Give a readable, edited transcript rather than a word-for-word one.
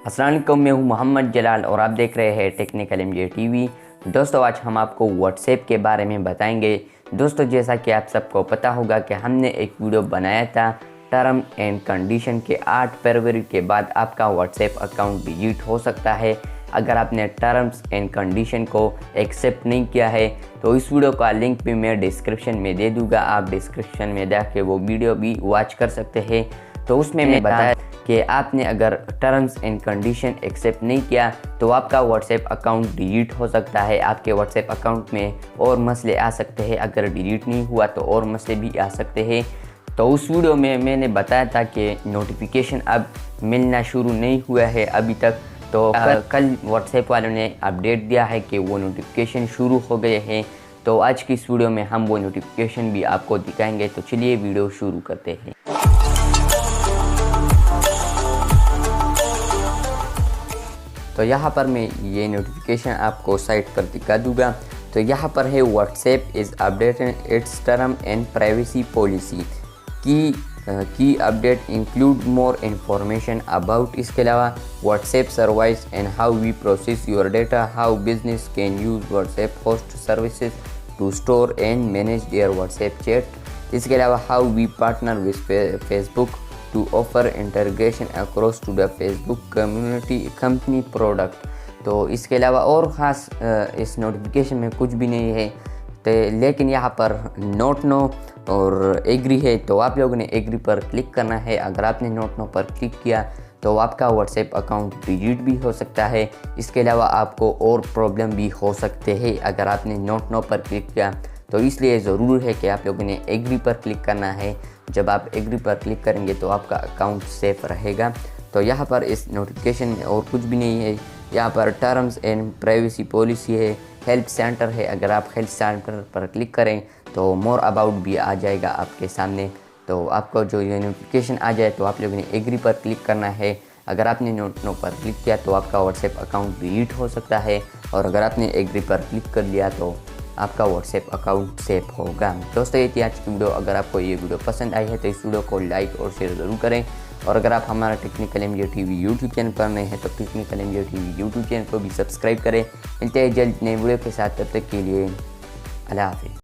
अस्सलाम वालेकुम, मैं हूं मोहम्मद जलाल और आप देख रहे हैं टेक्निकल एमजे टीवी। दोस्तों, आज हम आपको व्हाट्सएप के बारे में बताएंगे। दोस्तों, जैसा कि आप सबको पता होगा कि हमने एक वीडियो बनाया था टर्म एंड कंडीशन के 8 फरवरी के बाद आपका व्हाट्सएप अकाउंट डिलीट हो सकता है अगर आपने टर्म्स एंड कंडीशन को एक्सेप्ट नहीं किया है। तो इस वीडियो का लिंक भी मैं डिस्क्रिप्शन में दे दूँगा, आप डिस्क्रिप्शन में जाके वो वीडियो भी वॉच कर सकते हैं। तो उसमें मैं बताया कि आपने अगर टर्म्स एंड कंडीशन एक्सेप्ट नहीं किया तो आपका व्हाट्सएप अकाउंट डिलीट हो सकता है। आपके व्हाट्सएप अकाउंट में और मसले आ सकते हैं, अगर डिलीट नहीं हुआ तो और मसले भी आ सकते हैं। तो उस वीडियो में मैंने बताया था कि नोटिफिकेशन अब मिलना शुरू नहीं हुआ है अभी तक। तो कल व्हाट्सएप वालों ने अपडेट दिया है कि वो नोटिफिकेशन शुरू हो गए हैं। तो आज की इस वीडियो में हम वो नोटिफिकेशन भी आपको दिखाएंगे। तो चलिए वीडियो शुरू करते हैं। तो यहाँ पर मैं ये नोटिफिकेशन आपको साइट पर दिखा दूँगा। तो यहाँ पर है WhatsApp is updated its term and privacy policy की update include more information about. इसके अलावा WhatsApp service and how we process your data, how business can use WhatsApp host services to store and manage their WhatsApp chat. इसके अलावा how we partner with Facebook to offer integration across to the Facebook community company product। तो इसके अलावा और ख़ास इस notification में कुछ भी नहीं है। तो लेकिन यहाँ पर नोट नो और एग्री है, तो आप लोगों ने एग्री पर क्लिक करना है। अगर आपने नोट नो पर क्लिक किया तो आपका व्हाट्सएप अकाउंट डिलीट भी हो सकता है। इसके अलावा आपको और प्रॉब्लम भी हो सकते हैं अगर आपने नोट नो पर क्लिक किया। तो इसलिए ज़रूर है कि आप लोगों ने एग्री पर क्लिक करना है। जब आप एग्री पर क्लिक करेंगे तो आपका अकाउंट सेफ रहेगा। तो यहाँ पर इस नोटिफिकेशन में और कुछ भी नहीं है। यहाँ पर टर्म्स एंड प्राइवेसी पॉलिसी है, हेल्प सेंटर है। अगर आप हेल्प सेंटर पर क्लिक करें तो मोर अबाउट भी आ जाएगा आपके सामने। तो आपको जो ये नोटिफिकेशन आ जाए तो आप लोगों ने एग्री पर क्लिक करना है। अगर आपने नोट नो पर क्लिक किया तो आपका व्हाट्सएप अकाउंट डिलीट हो सकता है, और अगर आपने एग्री पर क्लिक कर लिया तो आपका व्हाट्सएप अकाउंट सेफ होगा। दोस्तों, ये थी आज की वीडियो। अगर आपको ये वीडियो पसंद आई है तो इस वीडियो को लाइक और शेयर ज़रूर करें। और अगर आप हमारा technical MJ TV YouTube channel पर नए हैं तो technical MJ TV YouTube channel को भी सब्सक्राइब करें। मिलते हैं जल्द नए वीडियो के साथ, तब तक के लिए अल्लाह हाफिज़।